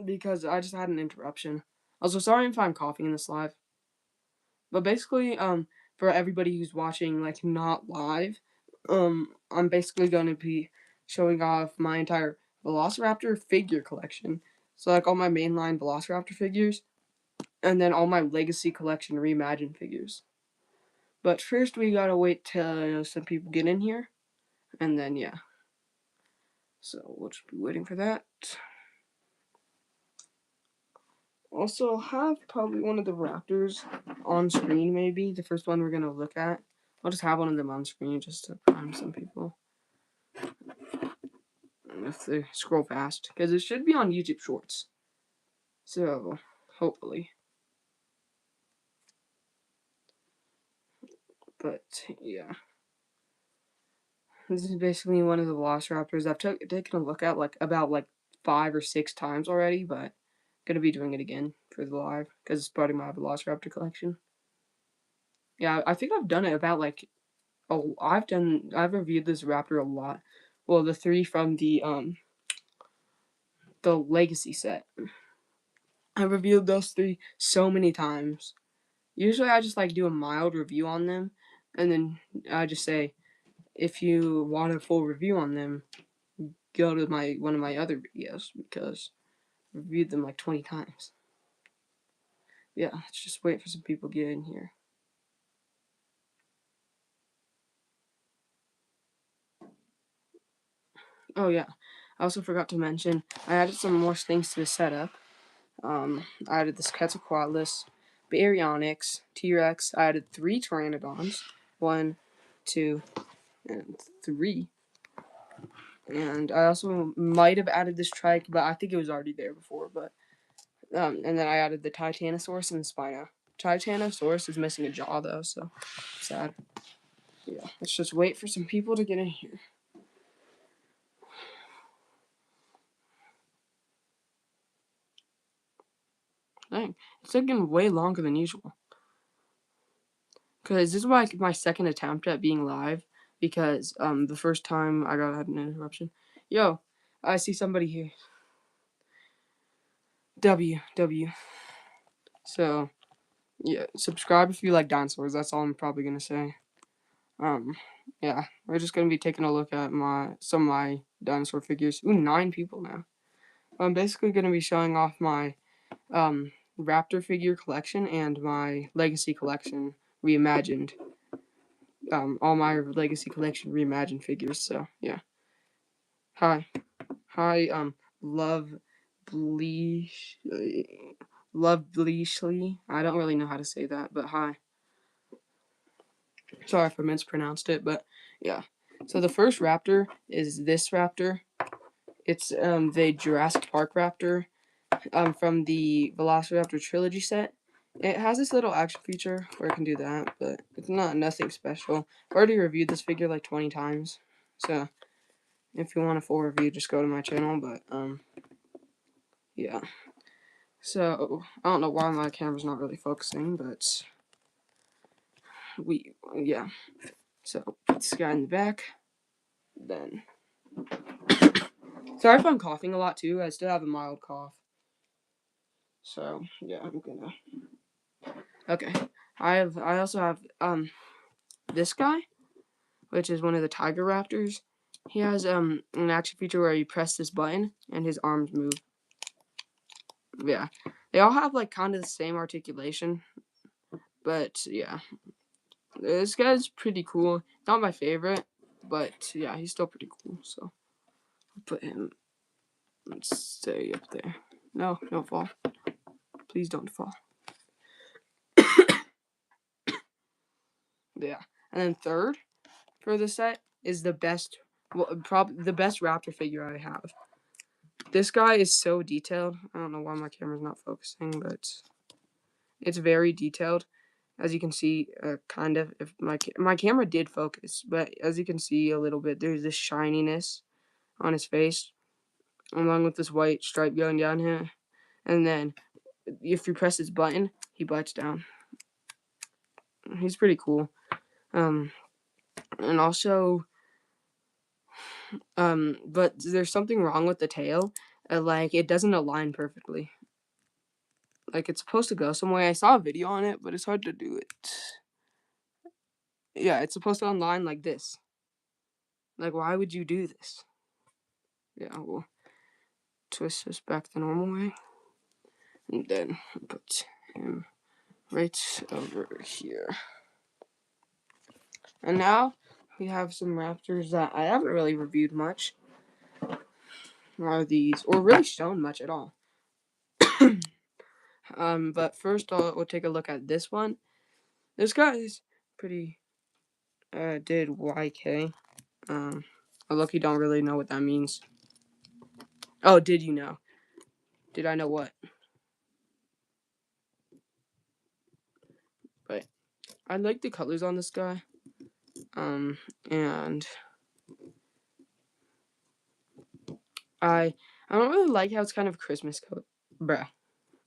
because I just had an interruption. Also, sorry if I'm coughing in this live. But basically, for everybody who's watching, like, not live, I'm basically going to be showing off my entire Velociraptor figure collection. So, like, all my mainline Velociraptor figures, and then all my Legacy Collection reimagined figures. But first, we gotta wait till some people get in here, and then, yeah. So, we'll just be waiting for that. Also, I'll have probably one of the Raptors on screen, maybe. The first one we're gonna look at. I'll just have one of them on screen just to prime some people. If they scroll fast. Because it should be on YouTube Shorts. So, hopefully. But, yeah. This is basically one of the Velociraptors I've taken a look at about 5 or 6 times already, but gonna be doing it again for the live because it's part of my Velociraptor collection. Yeah, I think I've done it about I've reviewed this raptor a lot. Well, the 3 from the Legacy set. I reviewed those 3 so many times. Usually I just do a mild review on them, and then I just say, if you want a full review on them, go to one of my other videos because I reviewed them like 20 times. Yeah, let's just wait for some people to get in here. Oh yeah, I also forgot to mention, I added some more things to the setup. I added this Quetzalcoatlus, Baryonyx, T-Rex. I added 3 Pteranodons. 1, 2, and 3. And I also might have added this Trike, but I think it was already there before. But and then I added the Titanosaurus and the Spino. Titanosaurus is missing a jaw though, so sad. Yeah, let's just wait for some people to get in here. Dang, it's taking way longer than usual. Because this is my second attempt at being live. Because the first time I had an interruption. Yo, I see somebody here. W. So yeah, subscribe if you like dinosaurs. That's all I'm probably gonna say. Yeah, we're just gonna be taking a look at some of my dinosaur figures. Ooh, 9 people now. I'm basically gonna be showing off my Raptor figure collection and my Legacy collection reimagined. All my Legacy collection reimagined figures. So yeah. Hi, love Bleach, love Bleachly. I don't really know how to say that, but hi. Sorry if I mispronounced it, but yeah. So the first raptor is this raptor. It's the Jurassic Park raptor from the Velociraptor trilogy set. It has this little action feature where it can do that, but it's nothing special. I've already reviewed this figure like 20 times, so if you want a full review, just go to my channel. But yeah. So I don't know why my camera's not really focusing, but yeah. So put this guy in the back. Then sorry if I'm coughing a lot too. I still have a mild cough. So yeah, I'm gonna. Okay, I also have this guy, which is one of the Tiger Raptors. He has an action feature where you press this button and his arms move. Yeah, they all have like kind of the same articulation, but yeah, this guy's pretty cool. Not my favorite, but yeah, he's still pretty cool. So I'll put him. Let's stay up there. No, don't fall. Please don't fall. Yeah, and then third for the set is the best, probably the best Raptor figure I have. This guy is so detailed. I don't know why my camera's not focusing, but it's very detailed. As you can see, kind of, if my camera did focus, but as you can see a little bit, there's this shininess on his face, along with this white stripe going down here. And then, if you press this button, he bites down. He's pretty cool. And also, But there's something wrong with the tail. Like it doesn't align perfectly. Like it's supposed to go some way. I saw a video on it, but it's hard to do it. Yeah, it's supposed to align like this. Like, why would you do this? Yeah, we'll twist this back the normal way. And then put him right over here. And now we have some raptors that I haven't really reviewed much. Are these, or really shown much at all. But first we'll take a look at this one. This guy is pretty, did YK. Look, you don't really know what that means. Oh, did you know? Did I know what? But I like the colors on this guy. And I don't really like how it's kind of Christmas color. Bruh.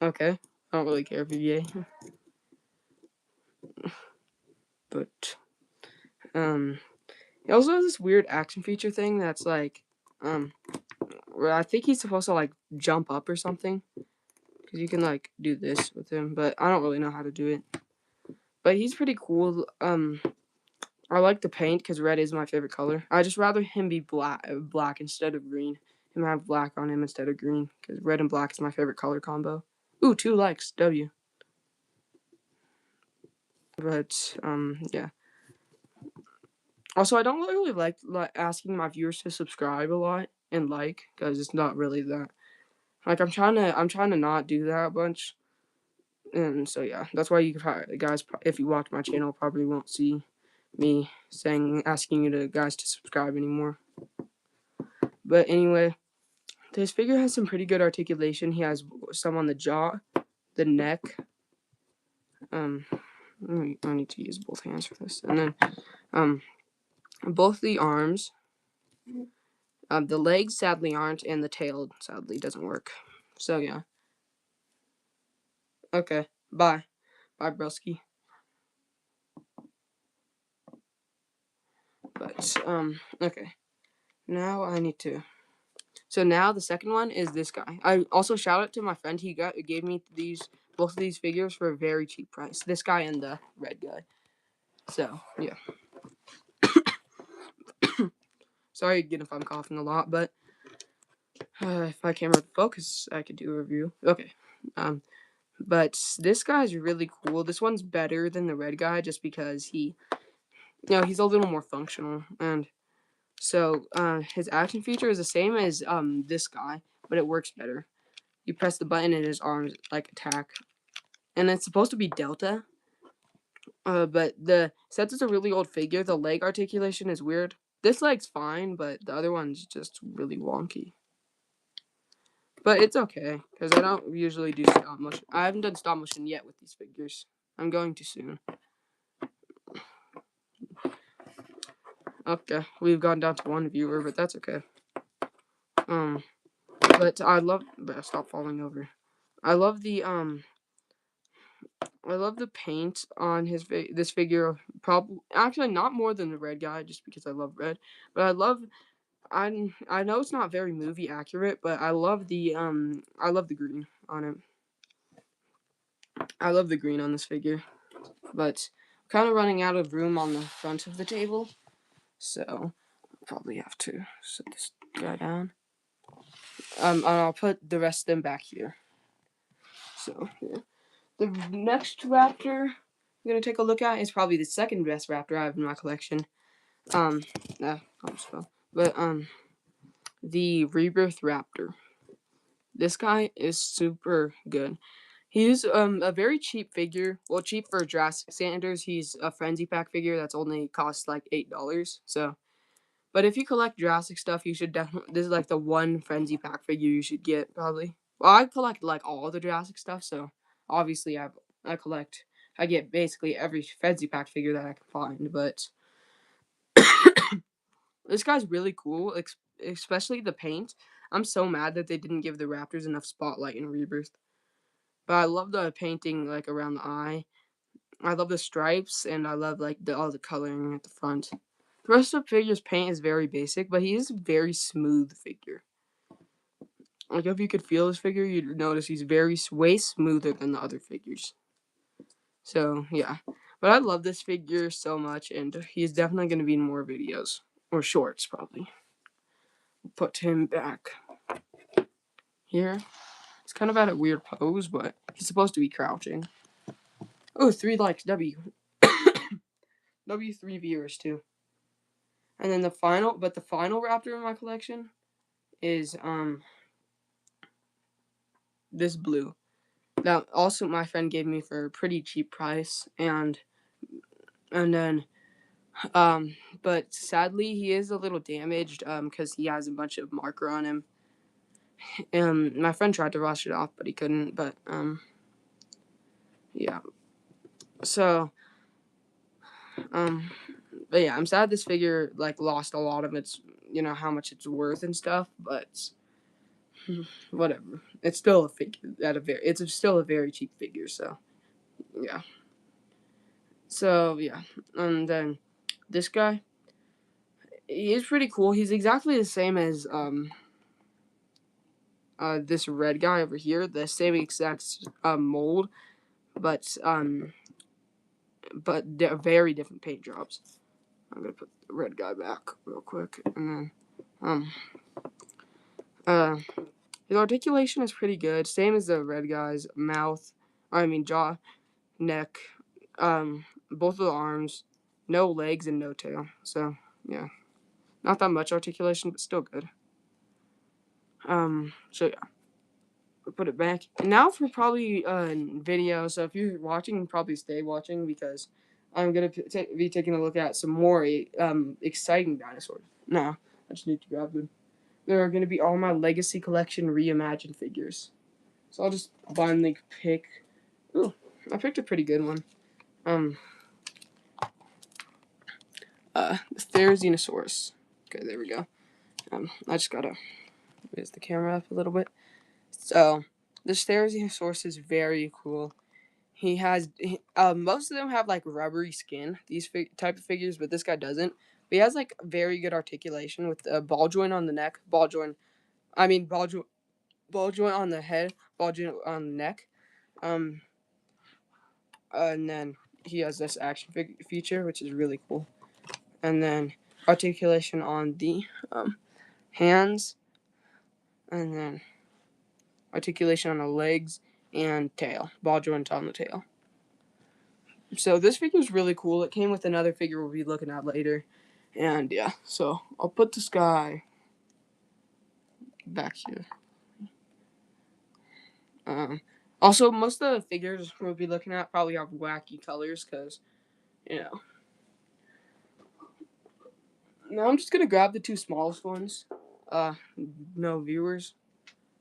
Okay. I don't really care if you're gay. But, he also has this weird action feature thing that's like, where I think he's supposed to like jump up or something. Because you can like do this with him, but I don't really know how to do it. But he's pretty cool. I like the paint because red is my favorite color. I just rather him be black instead of green. Him have black on him instead of green because red and black is my favorite color combo. Ooh, 2 likes, W. But yeah. Also, I don't really like asking my viewers to subscribe a lot and like because it's not really that. Like I'm trying to not do that a bunch. And so yeah, that's why you guys, if you watch my channel, probably won't see me asking you guys to subscribe anymore. But anyway, this figure has some pretty good articulation. He has some on the jaw, the neck. I need to use both hands for this, and then both the arms. The legs sadly aren't, and the tail sadly doesn't work. So yeah. Okay. Bye, broski. But okay. Now I need to. So now the second one is this guy. I also shout out to my friend. He gave me both of these figures for a very cheap price. This guy and the red guy. So yeah. Sorry again if I'm coughing a lot, but if I can't focus, I could do a review. Okay. But this guy's really cool. This one's better than the red guy just because he's a little more functional. And so his action feature is the same as this guy, but it works better. You press the button and his arms like attack. And it's supposed to be Delta. But since it's a really old figure, the leg articulation is weird. This leg's fine, but the other one's just really wonky. But it's okay, because I don't usually do stop motion. I haven't done stop motion yet with these figures. I'm going to soon. Okay, we've gone down to 1 viewer, but that's okay. But stop falling over. I love the paint on this figure. Probably actually not more than the red guy, just because I love red. But I know it's not very movie accurate, but I love the green on it. I love the green on this figure, but I'm kind of running out of room on the front of the table, so I'll probably have to set this guy down. And I'll put the rest of them back here. So yeah. The next raptor I'm gonna take a look at is probably the second best raptor I have in my collection. The Rebirth Raptor. This guy is super good. He's a very cheap figure. Well, cheap for Jurassic standards. He's a frenzy pack figure that's only costs like $8. So, but if you collect Jurassic stuff, you should definitely. This is like the one frenzy pack figure you should get probably. Well, I collect like all the Jurassic stuff, so obviously I get basically every frenzy pack figure that I can find. But this guy's really cool, especially the paint. I'm so mad that they didn't give the Raptors enough spotlight in Rebirth. But I love the painting like around the eye. I love the stripes, and I love like all the coloring at the front. The rest of the figure's paint is very basic, but he is a very smooth figure. Like, if you could feel this figure, you'd notice he's way smoother than the other figures. So, yeah. But I love this figure so much, and he's definitely going to be in more videos. Or shorts, probably. Put him back here. He's kind of at a weird pose, but he's supposed to be crouching. Oh, 3 likes, W. W3 viewers, too. And then the final raptor in my collection is, this blue. That also my friend gave me for a pretty cheap price, and then but sadly he is a little damaged because he has a bunch of marker on him. My friend tried to wash it off, but he couldn't. But yeah. So but yeah, I'm sad this figure like lost a lot of its, how much it's worth and stuff, but whatever. It's still a figure still a very cheap figure, so yeah. So yeah, and then this guy, he is pretty cool. He's exactly the same as this red guy over here, the same exact mold, but they're very different paint jobs. I'm gonna put the red guy back real quick, and then his articulation is pretty good, same as the red guy's jaw, neck, both of the arms, no legs and no tail. So yeah, not that much articulation, but still good. So yeah, I'll put it back. And now for probably video. So if you're watching, probably stay watching because I'm gonna be taking a look at some more exciting dinosaurs. No, I just need to grab them. There are gonna be all my Legacy Collection reimagined figures. So I'll just finally pick. Ooh, I picked a pretty good one. The Therizinosaurus. Okay, there we go. I just gotta raise the camera up a little bit. So, the Therizinosaurus is very cool. He has, most of them have like rubbery skin, these type of figures, but this guy doesn't. But he has like very good articulation with a ball joint on the neck, ball joint on the head, ball joint on the neck. And then he has this action feature, which is really cool. And then articulation on the hands, and then articulation on the legs and tail, ball joint on the tail. So this figure is really cool. It came with another figure we'll be looking at later, and yeah. So I'll put this guy back here. Also, most of the figures we'll be looking at probably have wacky colors, because, Now I'm just gonna grab the two smallest ones. No viewers.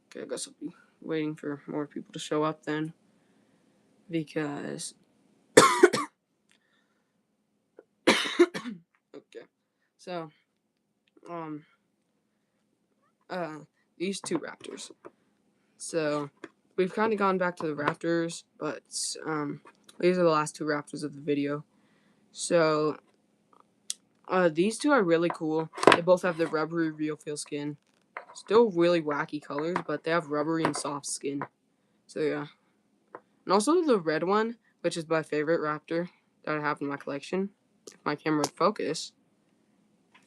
Okay, I guess I'll be waiting for more people to show up then, because okay. So these two raptors. So we've kind of gone back to the raptors, but these are the last two raptors of the video. So these two are really cool. They both have the rubbery real feel skin. Still really wacky colors, but they have rubbery and soft skin. So yeah. And also the red one, which is my favorite raptor that I have in my collection. If my camera would focus.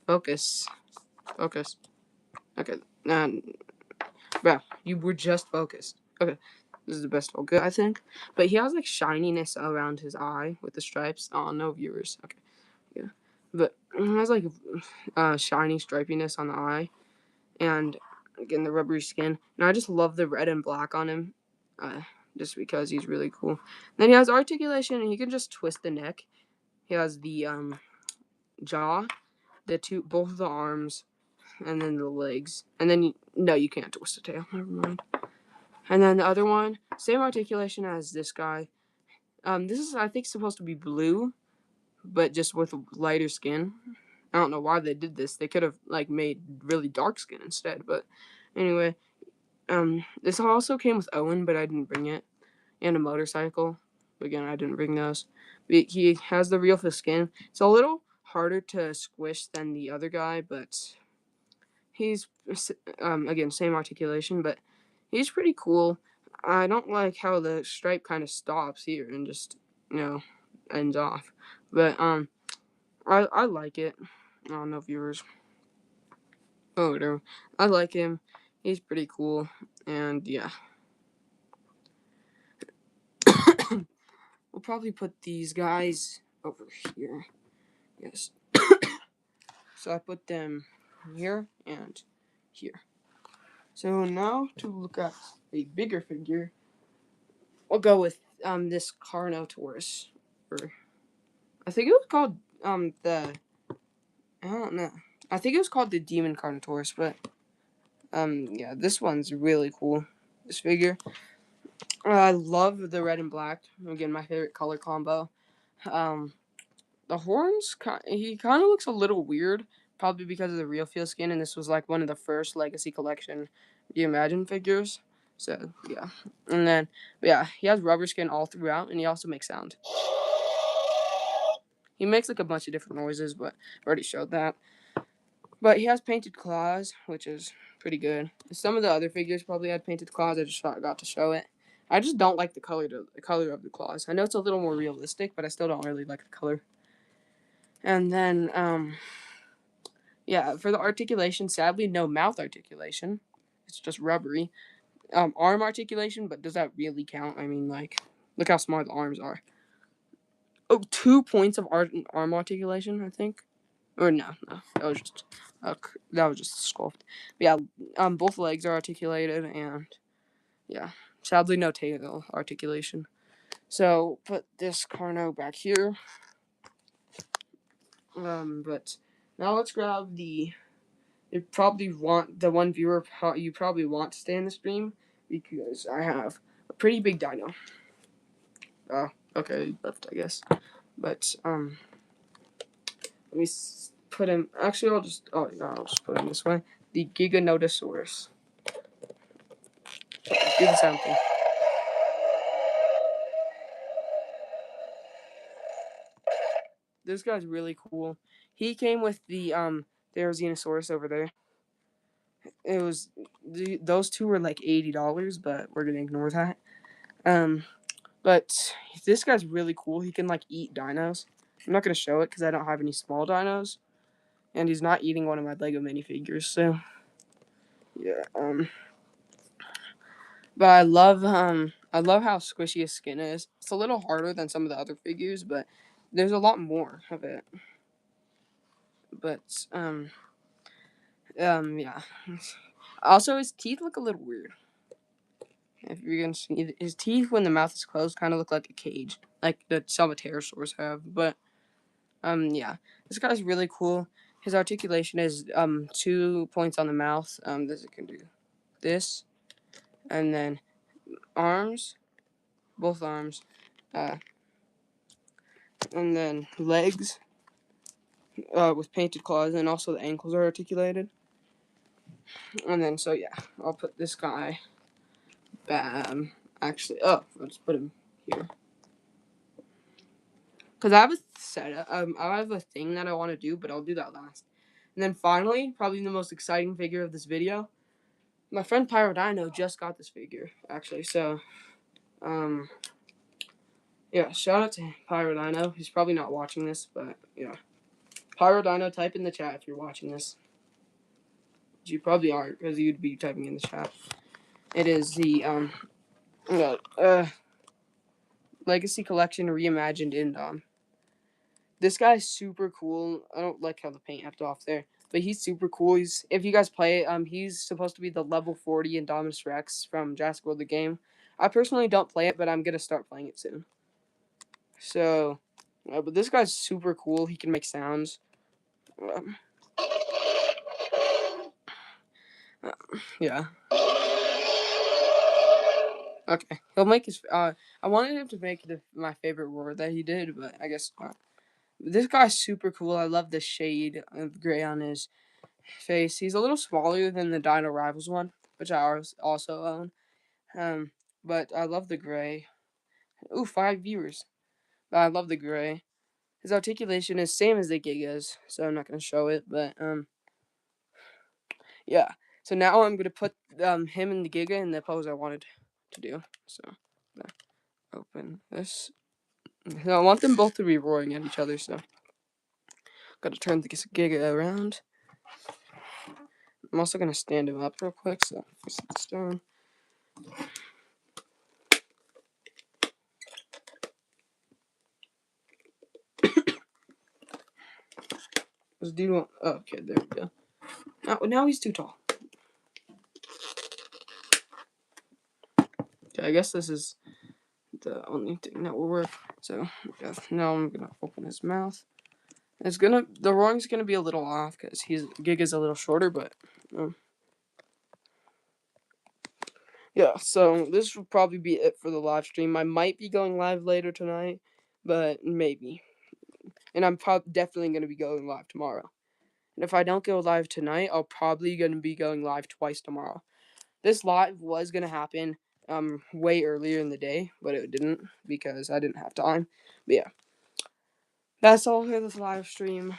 Focus. Okay. Bro, you were just focused. Okay. This is the best focus, I think. But he has like shininess around his eye with the stripes. Oh, no viewers. Okay. Yeah. But he has like shiny stripiness on the eye. And again, the rubbery skin. And I just love the red and black on him. Just because he's really cool. Then he has articulation, and he can just twist the neck. He has the jaw, both of the arms, and then the legs. And then you can't twist the tail. Never mind. And then the other one, same articulation as this guy. This is, I think, supposed to be blue, but just with lighter skin. I don't know why they did this. They could have like made really dark skin instead. But anyway, this also came with Owen, but I didn't bring it, and a motorcycle. Again, I didn't bring those. But he has the real feel skin. It's a little harder to squish than the other guy, but he's again same articulation, but he's pretty cool. I don't like how the stripe kind of stops here and just ends off, but I like it. I don't know viewers. Oh, whatever. I like him. He's pretty cool, and yeah. We'll probably put these guys over here. Yes. So I put them here and here. So now to look at a bigger figure, we'll go with this Carnotaurus. Or I think it was called the I don't know. I think it was called the Demon Carnotaurus, but yeah, this one's really cool. This figure. I love the red and black. Again, my favorite color combo. Um, the horns, he kind of looks a little weird, probably because of the real feel skin, and this was like one of the first Legacy Collection Reimagine figures. So yeah, and then yeah, he has rubber skin all throughout, and he also makes sound. He makes like a bunch of different noises, but I already showed that. But he has painted claws, which is pretty good. Some of the other figures probably had painted claws. I just forgot to show it. I just don't like the color of the claws. I know it's a little more realistic, but I still don't really like the color. And then yeah, for the articulation, sadly no mouth articulation. It's just rubbery. Arm articulation, but does that really count? I mean, like, look how small the arms are. Oh, 2 points of arm articulation, I think. Or no, that was just sculpt. But yeah, both legs are articulated, and yeah, sadly no tail articulation. So put this Carno back here. But now let's grab the. You probably want the one viewer you probably want to stay in the stream because I have a pretty big dino. Oh, okay, left I guess. But let me put him. Actually, I'll just put him this way. The Giganotosaurus. Do the sound thing. This guy's really cool. He came with the Therizinosaurus over there. It was those two were like $80, but we're gonna ignore that. But this guy's really cool. He can like eat dinos. I'm not gonna show it because I don't have any small dinos, and he's not eating one of my Lego minifigures. So yeah. But I love how squishy his skin is. It's a little harder than some of the other figures, but there's a lot more of it. But yeah. Also, his teeth look a little weird. If you're gonna see his teeth when the mouth is closed, kind of look like a cage, like the pterosaurs have. But yeah, this guy's really cool. His articulation is 2 points on the mouth. This can do this, and then arms, both arms, and then legs with painted claws, and also the ankles are articulated. And then so yeah, I'll put this guy. Actually, I'll just put him here. Because I have a setup, I have a thing that I want to do, but I'll do that last. And then finally, probably the most exciting figure of this video, my friend Pyrodino just got this figure, actually. So, yeah, shout out to Pyrodino. He's probably not watching this, but yeah. Pyrodino, type in the chat if you're watching this. You probably aren't, because you'd be typing in the chat. It is the, Legacy Collection Reimagined Indom. This guy's super cool. I don't like how the paint ebbed off there, but he's super cool. If you guys play it, he's supposed to be the level 40 Indominus Rex from Jurassic World the game. I personally don't play it, but I'm gonna start playing it soon. So, but this guy's super cool. He can make sounds. Yeah. Okay, he'll make his. I wanted him to make my favorite roar that he did, but I guess not. This guy's super cool. I love the shade of gray on his face. He's a little smaller than the Dino Rivals one, which I also own. But I love the gray. Ooh, 5 viewers. But I love the gray. his articulation is same as the Giga's, so I'm not gonna show it, but yeah. So now I'm gonna put him and the Giga in the pose I wanted to do. So open this. I want them both to be roaring at each other, so gotta turn the Giga around. I'm also gonna stand him up real quick, so sit this down. This dude won't. Oh, okay, there we go. Now he's too tall. Okay, I guess this is the only thing that will work. So yeah, now I'm gonna open his mouth. The roaring's gonna be a little off because Giga's a little shorter, but yeah. So this will probably be it for the live stream. I might be going live later tonight, but maybe. And I'm definitely gonna be going live tomorrow. And if I don't go live tonight, I'll probably gonna be going live twice tomorrow. This live was gonna happen way earlier in the day, but it didn't because I didn't have time. But yeah. That's all for this live stream.